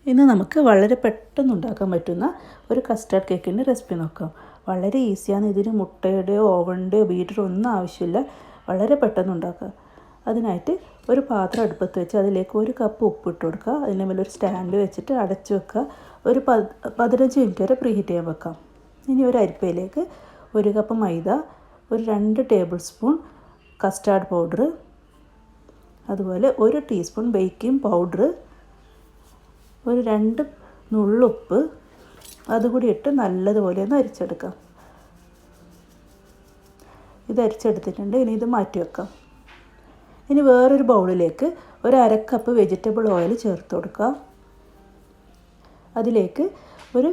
ഇന്ന് നമുക്ക് വളരെ പെട്ടെന്ന് ഉണ്ടാക്കാൻ പറ്റുന്ന ഒരു കസ്റ്റാർഡ് കേക്കിൻ്റെ റെസിപ്പി നോക്കാം. വളരെ ഈസിയാണ്. ഇതിന് മുട്ടയുടെയോ ഓവണിൻ്റെയോ ബീറ്ററോ ഒന്നും ആവശ്യമില്ല. വളരെ പെട്ടെന്ന് ഉണ്ടാക്കുക. അതിനായിട്ട് ഒരു പാത്രം അടുപ്പത്ത് വെച്ച് അതിലേക്ക് 1 കപ്പ് ഉപ്പ് ഇട്ട് കൊടുക്കുക. അതിൻ്റെ മേലെ ഒരു സ്റ്റാൻഡ് വെച്ചിട്ട് അടച്ച് വെക്കുക. ഒരു 15 മിനിറ്റ് വരെ പ്രീഹീറ്റ് ചെയ്യാൻ വെക്കാം. ഇനി ഒരു അരിപ്പയിലേക്ക് 1 കപ്പ് മൈദ, ഒരു 2 ടേബിൾ സ്പൂൺ കസ്റ്റാർഡ് പൗഡർ, അതുപോലെ 1 ടീസ്പൂൺ ബേക്കിംഗ് പൗഡർ, ഒരു 2 നുള്ളുപ്പ് അതുകൂടി ഇട്ട് നല്ലതുപോലെ ഒന്ന് അരിച്ചെടുക്കാം. ഇത് അരിച്ചെടുത്തിട്ടുണ്ട്. ഇനി ഇത് മാറ്റി വെക്കാം. ഇനി വേറൊരു ബൗളിലേക്ക് ഒരു 1/2 കപ്പ് വെജിറ്റബിൾ ഓയിൽ ചേർത്ത് കൊടുക്കുക. അതിലേക്ക് ഒരു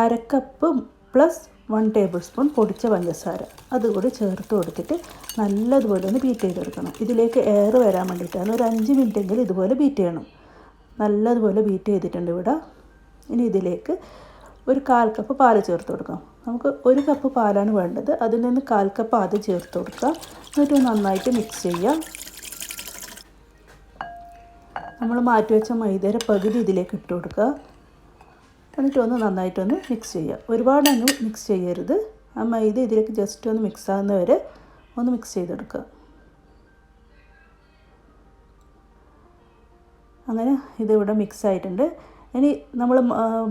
1/2 കപ്പ് പ്ലസ് 1 ടേബിൾ സ്പൂൺ പൊടിച്ച പഞ്ചസാര അതുകൂടി ചേർത്ത് കൊടുത്തിട്ട് നല്ലതുപോലെ ഒന്ന് ബീറ്റ് ചെയ്തെടുക്കണം. ഇതിലേക്ക് എയർ വരാൻ വേണ്ടിയിട്ടാണ്. ഒരു 5 മിനിറ്റെങ്കിലും ഇതുപോലെ ബീറ്റ് ചെയ്യണം. നല്ലതുപോലെ ബീറ്റ് ചെയ്തിട്ടുണ്ട് ഇവിടെ. ഇനി ഇതിലേക്ക് ഒരു 1/4 കപ്പ് പാൽ ചേർത്ത് കൊടുക്കാം. നമുക്ക് 1 കപ്പ് പാലാണ് വേണ്ടത്. അതിൽ നിന്ന് 1/4 കപ്പ് ആദ്യം ചേർത്ത് കൊടുക്കുക. എന്നിട്ട് നന്നായിട്ട് മിക്സ് ചെയ്യാം. നമ്മൾ മാറ്റി വെച്ച മൈദയുടെ പകുതി ഇതിലേക്ക് ഇട്ട് കൊടുക്കുക. എന്നിട്ട് നന്നായിട്ടൊന്ന് മിക്സ് ചെയ്യുക. ഒരുപാടൊന്നും മിക്സ് ചെയ്യരുത്. ആ മൈദ ഇതിലേക്ക് ജസ്റ്റ് ഒന്ന് മിക്സ് ആകുന്നവരെ ഒന്ന് മിക്സ് ചെയ്തെടുക്കുക. അങ്ങനെ ഇതിവിടെ മിക്സ് ആയിട്ടുണ്ട്. ഇനി നമ്മൾ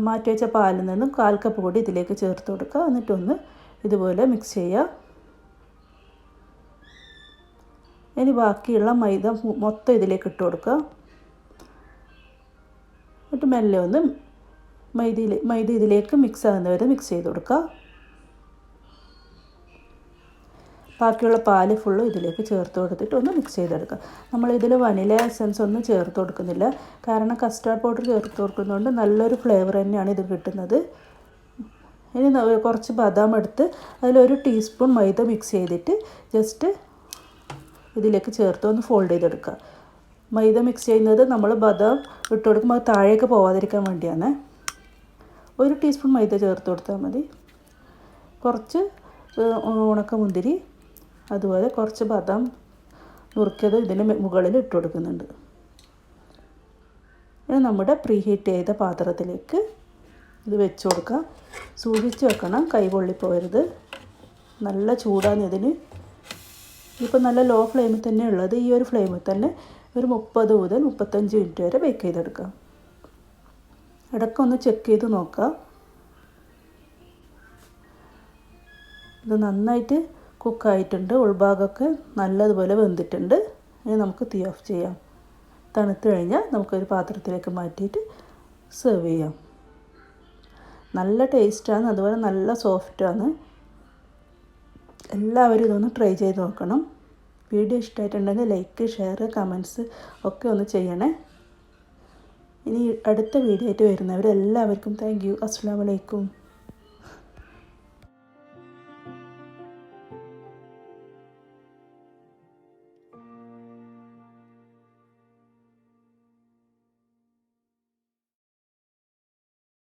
മാറ്റി വെച്ച പാലിൽ നിന്നും 1/4 കപ്പ് കൂടി ഇതിലേക്ക് ചേർത്ത് കൊടുക്കുക. എന്നിട്ടൊന്ന് ഇതുപോലെ മിക്സ് ചെയ്യുക. ഇനി ബാക്കിയുള്ള മൈദ മൊത്തം ഇതിലേക്ക് ഇട്ട് കൊടുക്കുക. എന്നിട്ട് മെല്ലെ ഒന്ന് മൈദ ഇതിലേക്ക് മിക്സ് ആകുന്നവരെ മിക്സ് ചെയ്ത് കൊടുക്കുക. ബാക്കിയുള്ള പാല് ഫുള്ള് ഇതിലേക്ക് ചേർത്ത് കൊടുത്തിട്ട് ഒന്ന് മിക്സ് ചെയ്തെടുക്കുക. നമ്മളിതിൽ വനില എസൻസ് ഒന്നും ചേർത്ത് കൊടുക്കുന്നില്ല. കാരണം കസ്റ്റാർഡ് പൗഡർ ചേർത്ത് കൊടുക്കുന്നതുകൊണ്ട് നല്ലൊരു ഫ്ലേവർ തന്നെയാണ് ഇത് കിട്ടുന്നത്. ഇനി കുറച്ച് ബദാം എടുത്ത് അതിലൊരു ടീസ്പൂൺ മൈദ മിക്സ് ചെയ്തിട്ട് ജസ്റ്റ് ഇതിലേക്ക് ചേർത്ത് ഒന്ന് ഫോൾഡ് ചെയ്തെടുക്കുക. മൈദ മിക്സ് ചെയ്യുന്നത് നമ്മൾ ബദാം ഇട്ട് കൊടുക്കുമ്പോൾ അത് താഴേക്ക് പോവാതിരിക്കാൻ വേണ്ടിയാണ്. 1 ടീസ്പൂൺ മൈദ ചേർത്ത് കൊടുത്താൽ മതി. കുറച്ച് ഉണക്കമുന്തിരി അതുപോലെ കുറച്ച് ബദാം നുറുക്കിയത് ഇതിന് മുകളിൽ ഇട്ട് കൊടുക്കുന്നുണ്ട്. ഇനി നമ്മുടെ പ്രീഹീറ്റ് ചെയ്ത പാത്രത്തിലേക്ക് ഇത് വെച്ച് കൊടുക്കുക. സൂക്ഷിച്ച് വെക്കണം, കൈ പൊള്ളിപ്പോകരുത്. നല്ല ചൂടാണ് ഇതിന്. ഇപ്പോൾ നല്ല ലോ ഫ്ലെയിമിൽ തന്നെ ഉള്ളത്. ഈ ഒരു ഫ്ലെയിമിൽ തന്നെ ഒരു 30 മുതൽ 35 മിനിറ്റ് വരെ ബേക്ക് ചെയ്തെടുക്കാം. ഇടയ്ക്കൊന്ന് ചെക്ക് ചെയ്ത് നോക്കുക. ഇത് നന്നായിട്ട് കുക്കായിട്ടുണ്ട്. ഉൾഭാഗമൊക്കെ നല്ലതുപോലെ വെന്തിട്ടുണ്ട്. ഇനി നമുക്ക് തീ ഓഫ് ചെയ്യാം. തണുത്ത് കഴിഞ്ഞാൽ നമുക്കൊരു പാത്രത്തിലേക്ക് മാറ്റിയിട്ട് സെർവ് ചെയ്യാം. നല്ല ടേസ്റ്റാണ്, അതുപോലെ നല്ല സോഫ്റ്റാണ്. എല്ലാവരും ഇതൊന്ന് ട്രൈ ചെയ്ത് നോക്കണം. വീഡിയോ ഇഷ്ടമായിട്ടുണ്ടെങ്കിൽ ലൈക്ക്, ഷെയർ, കമൻറ്റ്സ് ഒക്കെ ഒന്ന് ചെയ്യണേ. ഇനി അടുത്ത വീഡിയോ ആയിട്ട് വരുന്നവരെല്ലാവർക്കും താങ്ക് യു. അസ്സലാമു അലൈക്കും.